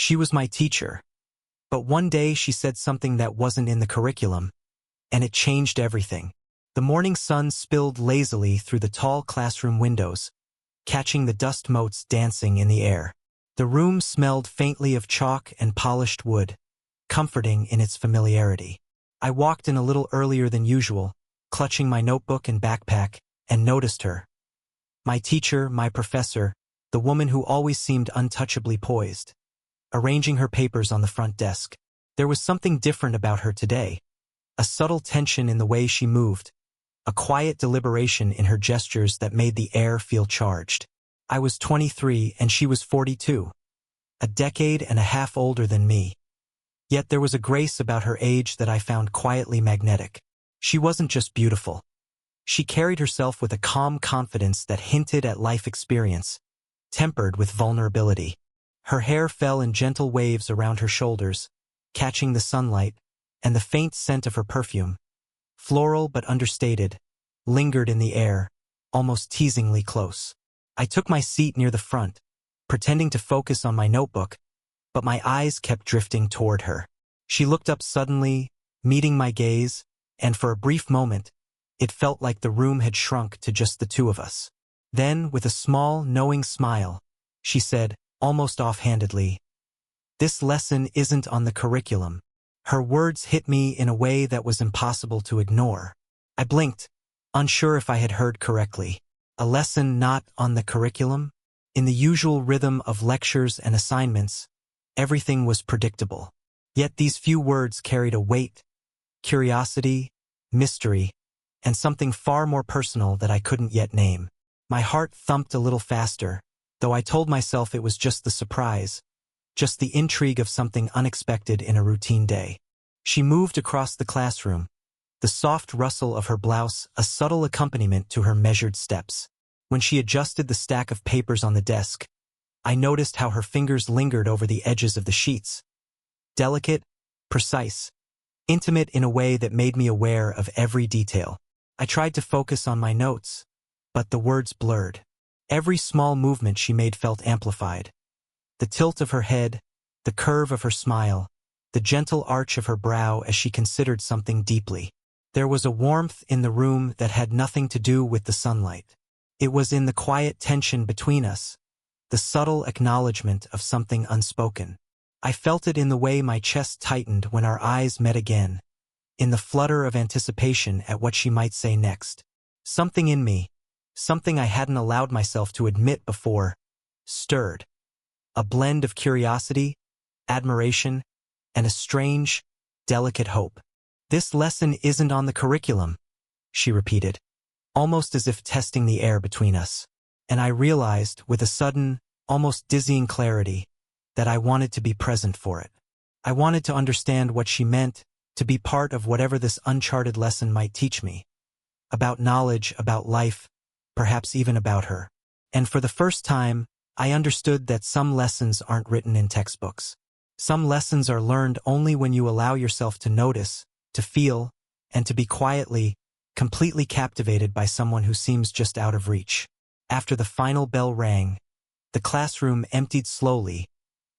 She was my teacher. But one day she said something that wasn't in the curriculum, and it changed everything. The morning sun spilled lazily through the tall classroom windows, catching the dust motes dancing in the air. The room smelled faintly of chalk and polished wood, comforting in its familiarity. I walked in a little earlier than usual, clutching my notebook and backpack, and noticed her. My teacher, my professor, the woman who always seemed untouchably poised, arranging her papers on the front desk. There was something different about her today, a subtle tension in the way she moved, a quiet deliberation in her gestures that made the air feel charged. I was 23 and she was 42, a decade and a half older than me. Yet there was a grace about her age that I found quietly magnetic. She wasn't just beautiful. She carried herself with a calm confidence that hinted at life experience, tempered with vulnerability. Her hair fell in gentle waves around her shoulders, catching the sunlight, and the faint scent of her perfume, floral but understated, lingered in the air, almost teasingly close. I took my seat near the front, pretending to focus on my notebook, but my eyes kept drifting toward her. She looked up suddenly, meeting my gaze, and for a brief moment, it felt like the room had shrunk to just the two of us. Then, with a small, knowing smile, she said, almost offhandedly, "This lesson isn't on the curriculum." Her words hit me in a way that was impossible to ignore. I blinked, unsure if I had heard correctly. A lesson not on the curriculum? In the usual rhythm of lectures and assignments, everything was predictable. Yet these few words carried a weight, curiosity, mystery, and something far more personal that I couldn't yet name. My heart thumped a little faster, though I told myself it was just the surprise, just the intrigue of something unexpected in a routine day. She moved across the classroom, the soft rustle of her blouse a subtle accompaniment to her measured steps. When she adjusted the stack of papers on the desk, I noticed how her fingers lingered over the edges of the sheets. Delicate, precise, intimate in a way that made me aware of every detail. I tried to focus on my notes, but the words blurred. Every small movement she made felt amplified. The tilt of her head, the curve of her smile, the gentle arch of her brow as she considered something deeply. There was a warmth in the room that had nothing to do with the sunlight. It was in the quiet tension between us, the subtle acknowledgement of something unspoken. I felt it in the way my chest tightened when our eyes met again, in the flutter of anticipation at what she might say next. Something in me, something I hadn't allowed myself to admit before, stirred. A blend of curiosity, admiration, and a strange, delicate hope. "This lesson isn't on the curriculum," she repeated, almost as if testing the air between us. And I realized, with a sudden, almost dizzying clarity, that I wanted to be present for it. I wanted to understand what she meant, to be part of whatever this uncharted lesson might teach me. About knowledge, about life, perhaps even about her. And for the first time, I understood that some lessons aren't written in textbooks. Some lessons are learned only when you allow yourself to notice, to feel, and to be quietly, completely captivated by someone who seems just out of reach. After the final bell rang, the classroom emptied slowly,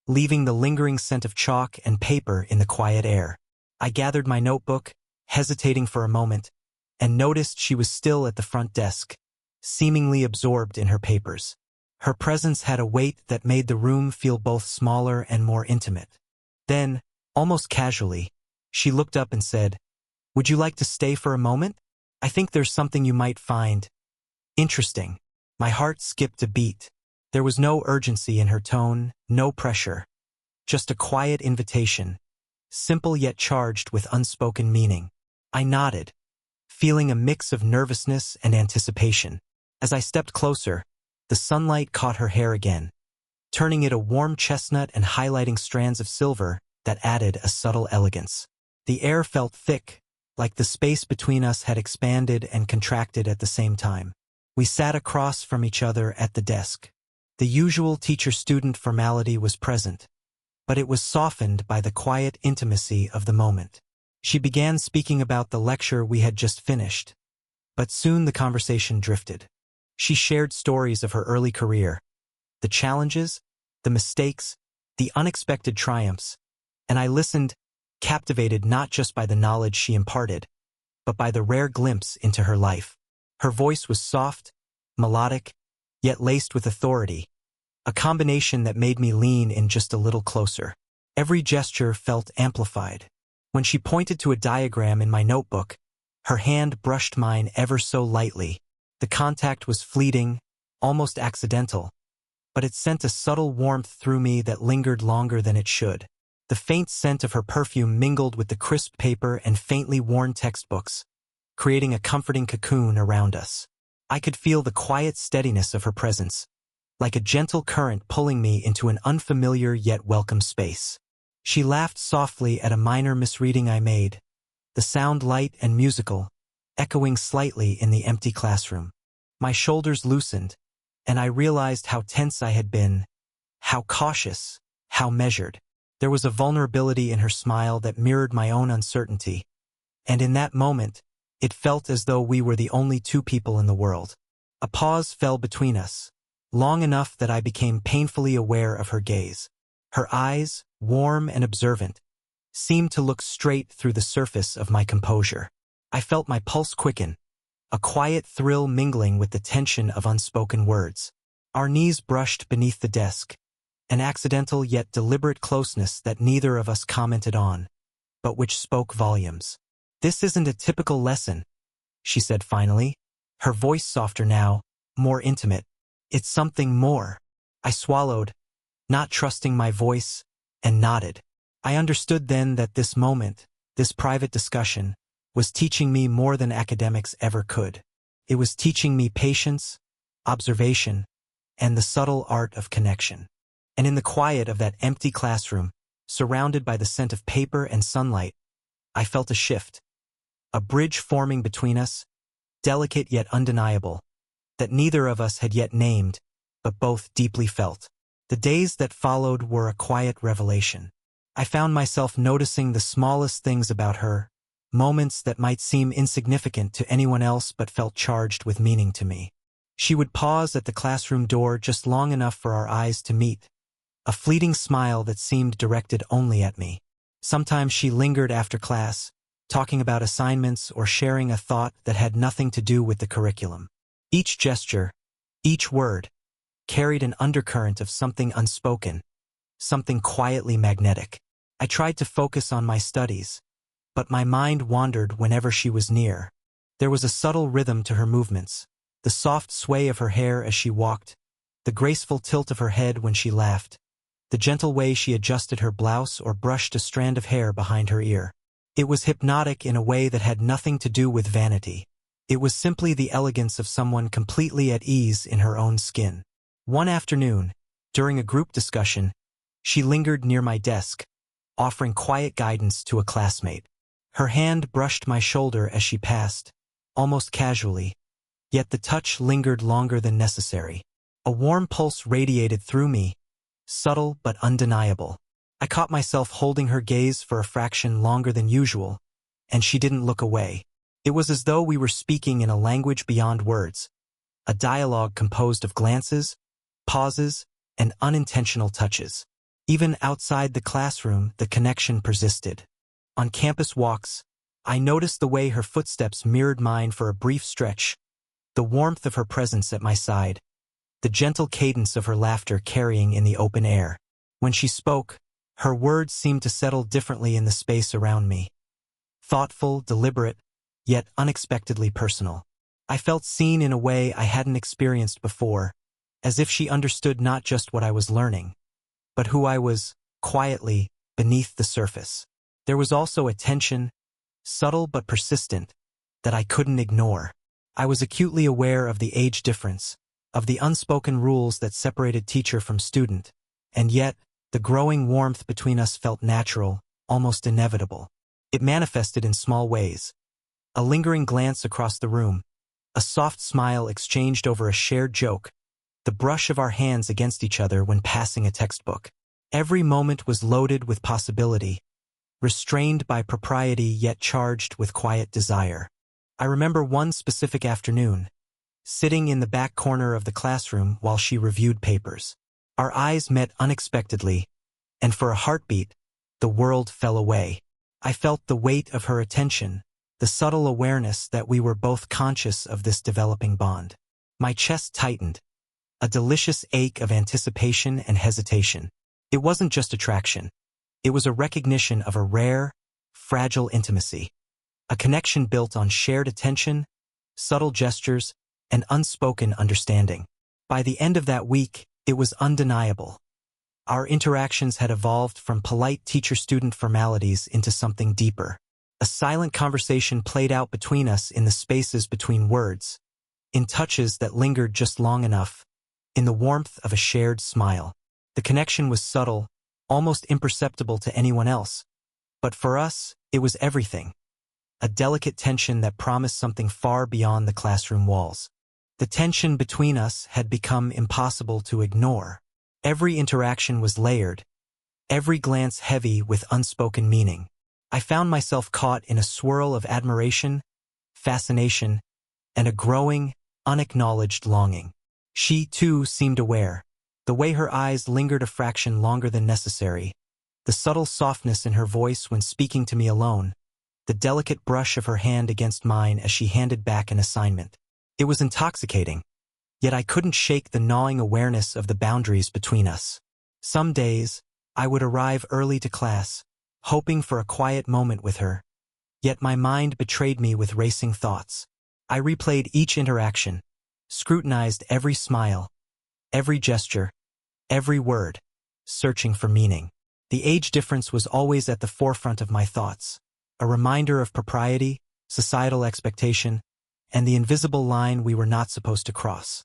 leaving the lingering scent of chalk and paper in the quiet air. I gathered my notebook, hesitating for a moment, and noticed she was still at the front desk, seemingly absorbed in her papers. Her presence had a weight that made the room feel both smaller and more intimate. Then, almost casually, she looked up and said, "Would you like to stay for a moment? I think there's something you might find interesting." My heart skipped a beat. There was no urgency in her tone, no pressure. Just a quiet invitation, simple yet charged with unspoken meaning. I nodded, feeling a mix of nervousness and anticipation. As I stepped closer, the sunlight caught her hair again, turning it a warm chestnut and highlighting strands of silver that added a subtle elegance. The air felt thick, like the space between us had expanded and contracted at the same time. We sat across from each other at the desk. The usual teacher-student formality was present, but it was softened by the quiet intimacy of the moment. She began speaking about the lecture we had just finished, but soon the conversation drifted. She shared stories of her early career, the challenges, the mistakes, the unexpected triumphs, and I listened, captivated not just by the knowledge she imparted, but by the rare glimpse into her life. Her voice was soft, melodic, yet laced with authority, a combination that made me lean in just a little closer. Every gesture felt amplified. When she pointed to a diagram in my notebook, her hand brushed mine ever so lightly. The contact was fleeting, almost accidental, but it sent a subtle warmth through me that lingered longer than it should. The faint scent of her perfume mingled with the crisp paper and faintly worn textbooks, creating a comforting cocoon around us. I could feel the quiet steadiness of her presence, like a gentle current pulling me into an unfamiliar yet welcome space. She laughed softly at a minor misreading I made, the sound light and musical, echoing slightly in the empty classroom. My shoulders loosened, and I realized how tense I had been, how cautious, how measured. There was a vulnerability in her smile that mirrored my own uncertainty, and in that moment, it felt as though we were the only two people in the world. A pause fell between us, long enough that I became painfully aware of her gaze. Her eyes, warm and observant, seemed to look straight through the surface of my composure. I felt my pulse quicken, a quiet thrill mingling with the tension of unspoken words. Our knees brushed beneath the desk, an accidental yet deliberate closeness that neither of us commented on, but which spoke volumes. "This isn't a typical lesson," she said finally, her voice softer now, more intimate. "It's something more." I swallowed, not trusting my voice, and nodded. I understood then that this moment, this private discussion, was teaching me more than academics ever could. It was teaching me patience, observation, and the subtle art of connection. And in the quiet of that empty classroom, surrounded by the scent of paper and sunlight, I felt a shift, a bridge forming between us, delicate yet undeniable, that neither of us had yet named, but both deeply felt. The days that followed were a quiet revelation. I found myself noticing the smallest things about her, moments that might seem insignificant to anyone else but felt charged with meaning to me. She would pause at the classroom door just long enough for our eyes to meet, a fleeting smile that seemed directed only at me. Sometimes she lingered after class, talking about assignments or sharing a thought that had nothing to do with the curriculum. Each gesture, each word, carried an undercurrent of something unspoken, something quietly magnetic. I tried to focus on my studies, but my mind wandered whenever she was near. There was a subtle rhythm to her movements, the soft sway of her hair as she walked, the graceful tilt of her head when she laughed, the gentle way she adjusted her blouse or brushed a strand of hair behind her ear. It was hypnotic in a way that had nothing to do with vanity. It was simply the elegance of someone completely at ease in her own skin. One afternoon, during a group discussion, she lingered near my desk, offering quiet guidance to a classmate. Her hand brushed my shoulder as she passed, almost casually, yet the touch lingered longer than necessary. A warm pulse radiated through me, subtle but undeniable. I caught myself holding her gaze for a fraction longer than usual, and she didn't look away. It was as though we were speaking in a language beyond words, a dialogue composed of glances, pauses, and unintentional touches. Even outside the classroom, the connection persisted. On campus walks, I noticed the way her footsteps mirrored mine for a brief stretch, the warmth of her presence at my side, the gentle cadence of her laughter carrying in the open air. When she spoke, her words seemed to settle differently in the space around me. Thoughtful, deliberate, yet unexpectedly personal. I felt seen in a way I hadn't experienced before, as if she understood not just what I was learning, but who I was, quietly, beneath the surface. There was also a tension, subtle but persistent, that I couldn't ignore. I was acutely aware of the age difference, of the unspoken rules that separated teacher from student, and yet, the growing warmth between us felt natural, almost inevitable. It manifested in small ways. A lingering glance across the room, a soft smile exchanged over a shared joke, the brush of our hands against each other when passing a textbook. Every moment was loaded with possibility, restrained by propriety yet charged with quiet desire. I remember one specific afternoon, sitting in the back corner of the classroom while she reviewed papers. Our eyes met unexpectedly, and for a heartbeat, the world fell away. I felt the weight of her attention, the subtle awareness that we were both conscious of this developing bond. My chest tightened, a delicious ache of anticipation and hesitation. It wasn't just attraction. It was a recognition of a rare, fragile intimacy, a connection built on shared attention, subtle gestures, and unspoken understanding. By the end of that week, it was undeniable. Our interactions had evolved from polite teacher-student formalities into something deeper. A silent conversation played out between us in the spaces between words, in touches that lingered just long enough, in the warmth of a shared smile. The connection was subtle, almost imperceptible to anyone else. But for us, it was everything. A delicate tension that promised something far beyond the classroom walls. The tension between us had become impossible to ignore. Every interaction was layered, every glance heavy with unspoken meaning. I found myself caught in a swirl of admiration, fascination, and a growing, unacknowledged longing. She, too, seemed aware. The way her eyes lingered a fraction longer than necessary, the subtle softness in her voice when speaking to me alone, the delicate brush of her hand against mine as she handed back an assignment. It was intoxicating, yet I couldn't shake the gnawing awareness of the boundaries between us. Some days, I would arrive early to class, hoping for a quiet moment with her, yet my mind betrayed me with racing thoughts. I replayed each interaction, scrutinized every smile, every gesture, every word, searching for meaning. The age difference was always at the forefront of my thoughts, a reminder of propriety, societal expectation, and the invisible line we were not supposed to cross.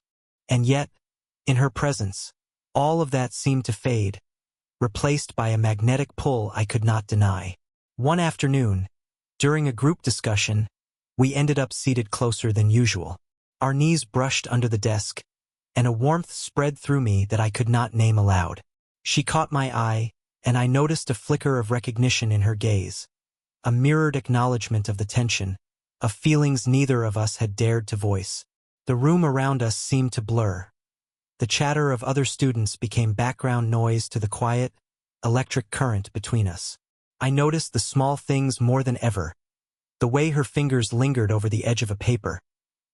And yet, in her presence, all of that seemed to fade, replaced by a magnetic pull I could not deny. One afternoon, during a group discussion, we ended up seated closer than usual. Our knees brushed under the desk, and a warmth spread through me that I could not name aloud. She caught my eye, and I noticed a flicker of recognition in her gaze, a mirrored acknowledgement of the tension, of feelings neither of us had dared to voice. The room around us seemed to blur. The chatter of other students became background noise to the quiet, electric current between us. I noticed the small things more than ever, the way her fingers lingered over the edge of a paper,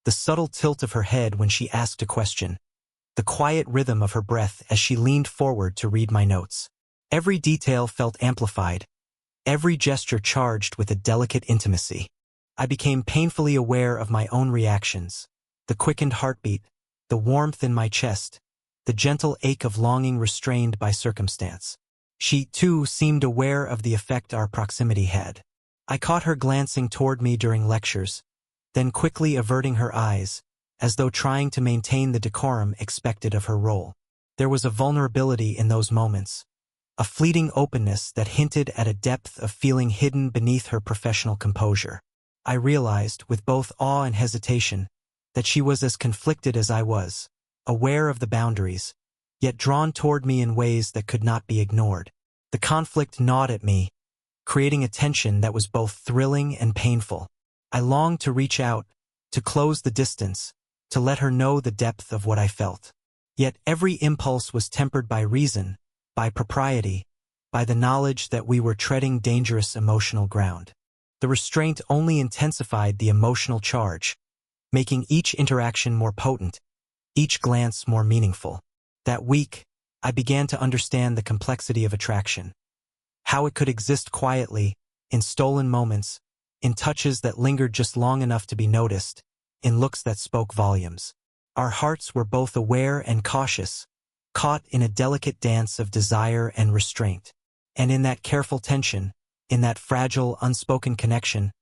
the subtle tilt of her head when she asked a question, the quiet rhythm of her breath as she leaned forward to read my notes. Every detail felt amplified, every gesture charged with a delicate intimacy. I became painfully aware of my own reactions, the quickened heartbeat, the warmth in my chest, the gentle ache of longing restrained by circumstance. She, too, seemed aware of the effect our proximity had. I caught her glancing toward me during lectures, then quickly averting her eyes, as though trying to maintain the decorum expected of her role. There was a vulnerability in those moments, a fleeting openness that hinted at a depth of feeling hidden beneath her professional composure. I realized, with both awe and hesitation, that she was as conflicted as I was, aware of the boundaries, yet drawn toward me in ways that could not be ignored. The conflict gnawed at me, creating a tension that was both thrilling and painful. I longed to reach out, to close the distance, to let her know the depth of what I felt. Yet every impulse was tempered by reason, by propriety, by the knowledge that we were treading dangerous emotional ground. The restraint only intensified the emotional charge, making each interaction more potent, each glance more meaningful. That week, I began to understand the complexity of attraction, how it could exist quietly, in stolen moments, in touches that lingered just long enough to be noticed, in looks that spoke volumes. Our hearts were both aware and cautious, caught in a delicate dance of desire and restraint. And in that careful tension, in that fragile, unspoken connection,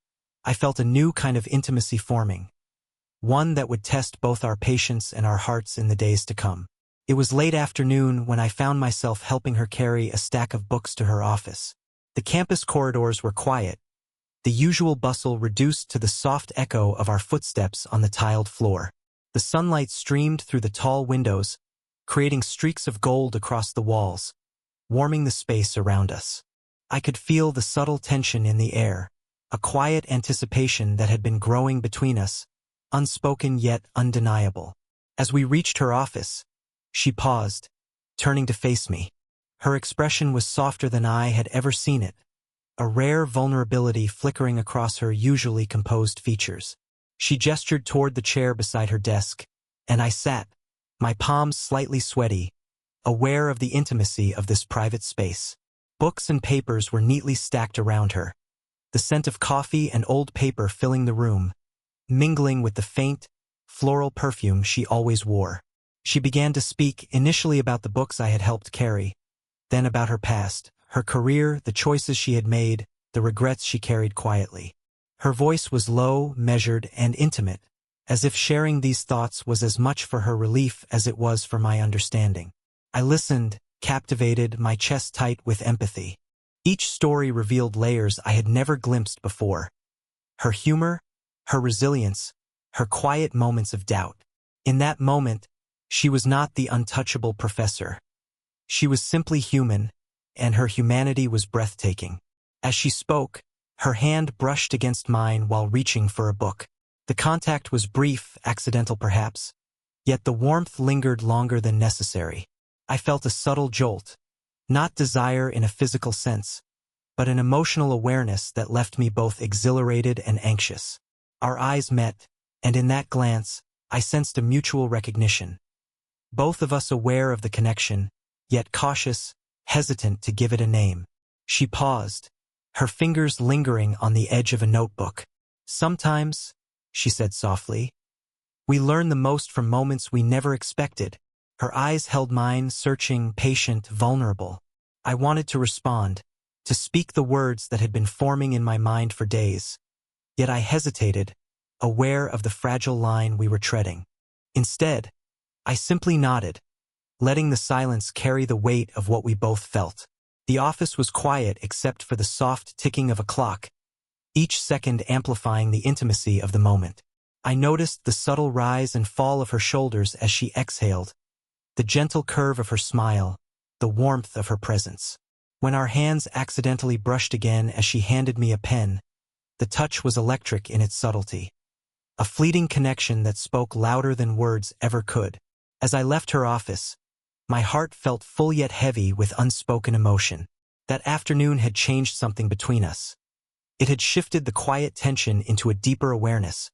I felt a new kind of intimacy forming, one that would test both our patience and our hearts in the days to come. It was late afternoon when I found myself helping her carry a stack of books to her office. The campus corridors were quiet, the usual bustle reduced to the soft echo of our footsteps on the tiled floor. The sunlight streamed through the tall windows, creating streaks of gold across the walls, warming the space around us. I could feel the subtle tension in the air, a quiet anticipation that had been growing between us, unspoken yet undeniable. As we reached her office, she paused, turning to face me. Her expression was softer than I had ever seen it, a rare vulnerability flickering across her usually composed features. She gestured toward the chair beside her desk, and I sat, my palms slightly sweaty, aware of the intimacy of this private space. Books and papers were neatly stacked around her, the scent of coffee and old paper filling the room, mingling with the faint, floral perfume she always wore. She began to speak initially about the books I had helped carry, then about her past, her career, the choices she had made, the regrets she carried quietly. Her voice was low, measured, and intimate, as if sharing these thoughts was as much for her relief as it was for my understanding. I listened, captivated, my chest tight with empathy. Each story revealed layers I had never glimpsed before. Her humor, her resilience, her quiet moments of doubt. In that moment, she was not the untouchable professor. She was simply human, and her humanity was breathtaking. As she spoke, her hand brushed against mine while reaching for a book. The contact was brief, accidental perhaps, yet the warmth lingered longer than necessary. I felt a subtle jolt, not desire in a physical sense, but an emotional awareness that left me both exhilarated and anxious. Our eyes met, and in that glance, I sensed a mutual recognition. Both of us aware of the connection, yet cautious, hesitant to give it a name. She paused, her fingers lingering on the edge of a notebook. "Sometimes," she said softly, "we learn the most from moments we never expected." Her eyes held mine, searching, patient, vulnerable. I wanted to respond, to speak the words that had been forming in my mind for days. Yet I hesitated, aware of the fragile line we were treading. Instead, I simply nodded, letting the silence carry the weight of what we both felt. The office was quiet except for the soft ticking of a clock, each second amplifying the intimacy of the moment. I noticed the subtle rise and fall of her shoulders as she exhaled, the gentle curve of her smile, the warmth of her presence. When our hands accidentally brushed again as she handed me a pen, the touch was electric in its subtlety. A fleeting connection that spoke louder than words ever could. As I left her office, my heart felt full yet heavy with unspoken emotion. That afternoon had changed something between us. It had shifted the quiet tension into a deeper awareness,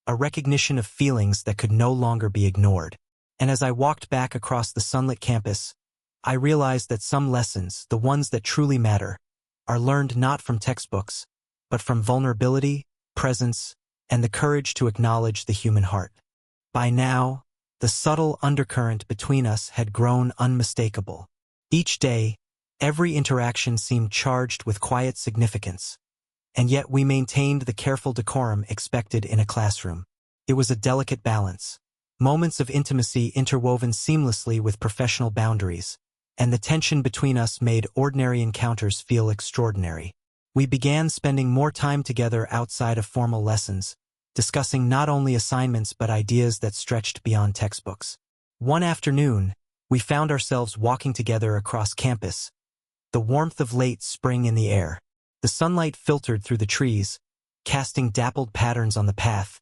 a recognition of feelings that could no longer be ignored. And as I walked back across the sunlit campus, I realized that some lessons, the ones that truly matter, are learned not from textbooks, but from vulnerability, presence, and the courage to acknowledge the human heart. By now, the subtle undercurrent between us had grown unmistakable. Each day, every interaction seemed charged with quiet significance, and yet we maintained the careful decorum expected in a classroom. It was a delicate balance, moments of intimacy interwoven seamlessly with professional boundaries, and the tension between us made ordinary encounters feel extraordinary. We began spending more time together outside of formal lessons, discussing not only assignments but ideas that stretched beyond textbooks. One afternoon, we found ourselves walking together across campus, the warmth of late spring in the air. The sunlight filtered through the trees, casting dappled patterns on the path,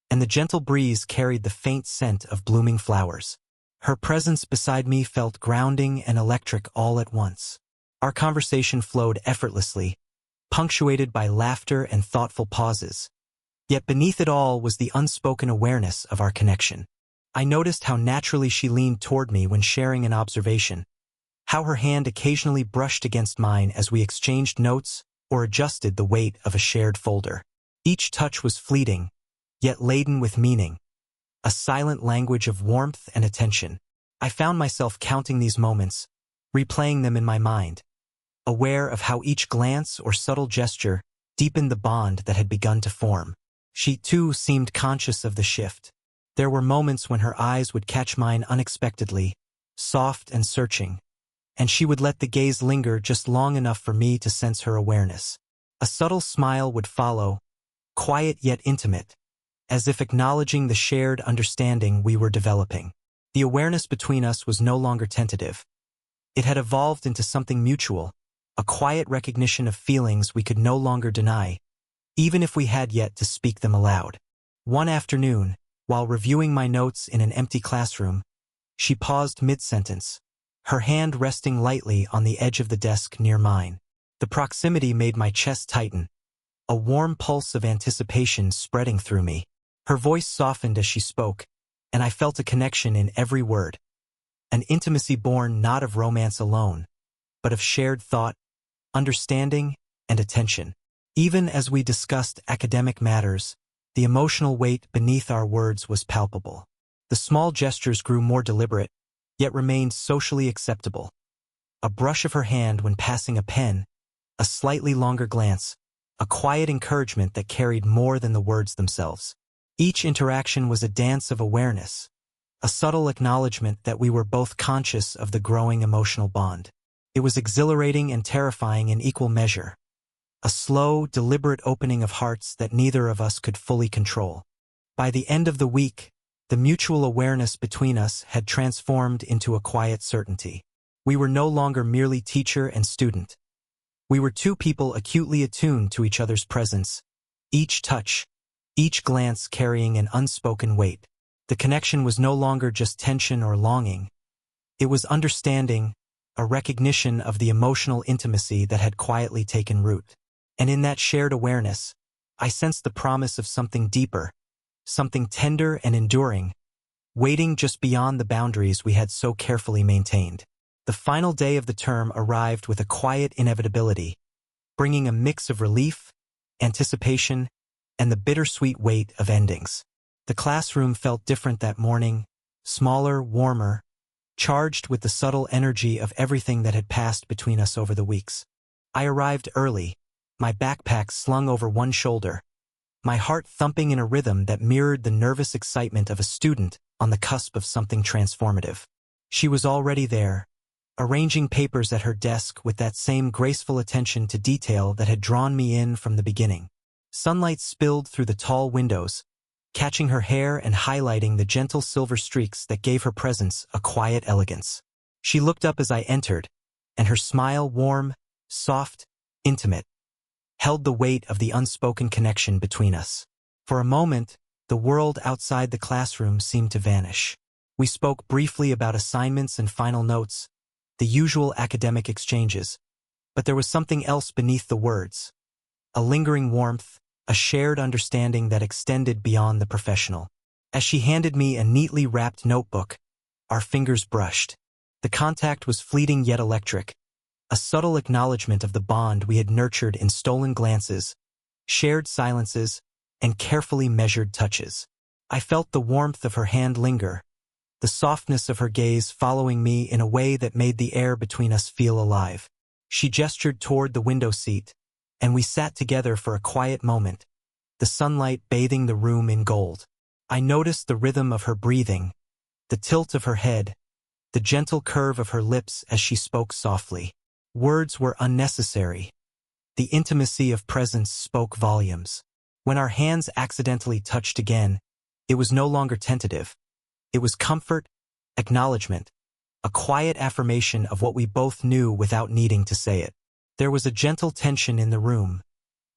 and the gentle breeze carried the faint scent of blooming flowers. Her presence beside me felt grounding and electric all at once. Our conversation flowed effortlessly, punctuated by laughter and thoughtful pauses. Yet beneath it all was the unspoken awareness of our connection. I noticed how naturally she leaned toward me when sharing an observation, how her hand occasionally brushed against mine as we exchanged notes or adjusted the weight of a shared folder. Each touch was fleeting, yet laden with meaning, a silent language of warmth and attention. I found myself counting these moments, replaying them in my mind, aware of how each glance or subtle gesture deepened the bond that had begun to form. She, too, seemed conscious of the shift. There were moments when her eyes would catch mine unexpectedly, soft and searching, and she would let the gaze linger just long enough for me to sense her awareness. A subtle smile would follow, quiet yet intimate, as if acknowledging the shared understanding we were developing. The awareness between us was no longer tentative. It had evolved into something mutual, a quiet recognition of feelings we could no longer deny, even if we had yet to speak them aloud. One afternoon, while reviewing my notes in an empty classroom, she paused mid-sentence, her hand resting lightly on the edge of the desk near mine. The proximity made my chest tighten, a warm pulse of anticipation spreading through me. Her voice softened as she spoke, and I felt a connection in every word. An intimacy born not of romance alone, but of shared thought, understanding, and attention. Even as we discussed academic matters, the emotional weight beneath our words was palpable. The small gestures grew more deliberate, yet remained socially acceptable. A brush of her hand when passing a pen, a slightly longer glance, a quiet encouragement that carried more than the words themselves. Each interaction was a dance of awareness, a subtle acknowledgement that we were both conscious of the growing emotional bond. It was exhilarating and terrifying in equal measure, a slow, deliberate opening of hearts that neither of us could fully control. By the end of the week, the mutual awareness between us had transformed into a quiet certainty. We were no longer merely teacher and student. We were two people acutely attuned to each other's presence, each touch, each glance carrying an unspoken weight. The connection was no longer just tension or longing. It was understanding, a recognition of the emotional intimacy that had quietly taken root. And in that shared awareness, I sensed the promise of something deeper, something tender and enduring, waiting just beyond the boundaries we had so carefully maintained. The final day of the term arrived with a quiet inevitability, bringing a mix of relief, anticipation, and the bittersweet weight of endings. The classroom felt different that morning, smaller, warmer, charged with the subtle energy of everything that had passed between us over the weeks. I arrived early, my backpack slung over one shoulder, my heart thumping in a rhythm that mirrored the nervous excitement of a student on the cusp of something transformative. She was already there, arranging papers at her desk with that same graceful attention to detail that had drawn me in from the beginning. Sunlight spilled through the tall windows, catching her hair and highlighting the gentle silver streaks that gave her presence a quiet elegance. She looked up as I entered, and her smile, warm, soft, intimate, held the weight of the unspoken connection between us. For a moment, the world outside the classroom seemed to vanish. We spoke briefly about assignments and final notes, the usual academic exchanges, but there was something else beneath the words. A lingering warmth, a shared understanding that extended beyond the professional. As she handed me a neatly wrapped notebook, our fingers brushed. The contact was fleeting yet electric, a subtle acknowledgement of the bond we had nurtured in stolen glances, shared silences, and carefully measured touches. I felt the warmth of her hand linger, the softness of her gaze following me in a way that made the air between us feel alive. She gestured toward the window seat, and we sat together for a quiet moment, the sunlight bathing the room in gold. I noticed the rhythm of her breathing, the tilt of her head, the gentle curve of her lips as she spoke softly. Words were unnecessary. The intimacy of presence spoke volumes. When our hands accidentally touched again, it was no longer tentative. It was comfort, acknowledgement, a quiet affirmation of what we both knew without needing to say it. There was a gentle tension in the room,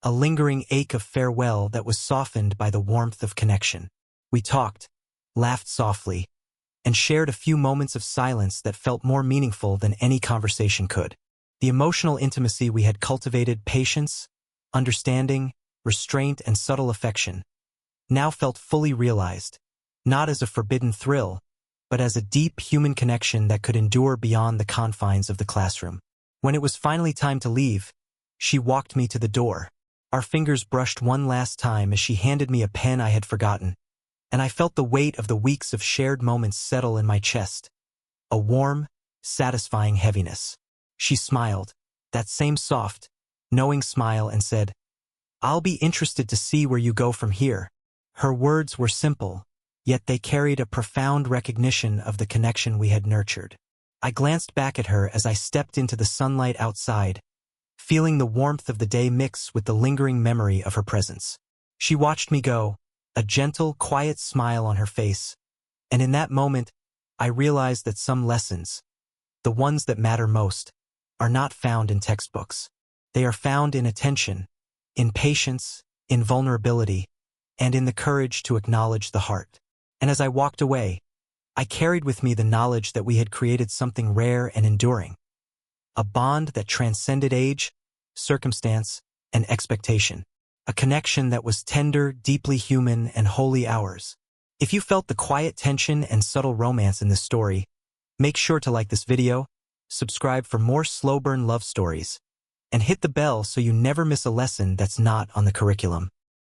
a lingering ache of farewell that was softened by the warmth of connection. We talked, laughed softly, and shared a few moments of silence that felt more meaningful than any conversation could. The emotional intimacy we had cultivated, patience, understanding, restraint, and subtle affection, now felt fully realized, not as a forbidden thrill, but as a deep human connection that could endure beyond the confines of the classroom. When it was finally time to leave, she walked me to the door. Our fingers brushed one last time as she handed me a pen I had forgotten, and I felt the weight of the weeks of shared moments settle in my chest, a warm, satisfying heaviness. She smiled, that same soft, knowing smile, and said, "I'll be interested to see where you go from here." Her words were simple, yet they carried a profound recognition of the connection we had nurtured. I glanced back at her as I stepped into the sunlight outside, feeling the warmth of the day mix with the lingering memory of her presence. She watched me go, a gentle, quiet smile on her face, and in that moment, I realized that some lessons, the ones that matter most, are not found in textbooks. They are found in attention, in patience, in vulnerability, and in the courage to acknowledge the heart. And as I walked away, I carried with me the knowledge that we had created something rare and enduring, a bond that transcended age, circumstance, and expectation, a connection that was tender, deeply human, and wholly ours. If you felt the quiet tension and subtle romance in this story, make sure to like this video, subscribe for more slow burn love stories, and hit the bell so you never miss a lesson that's not on the curriculum.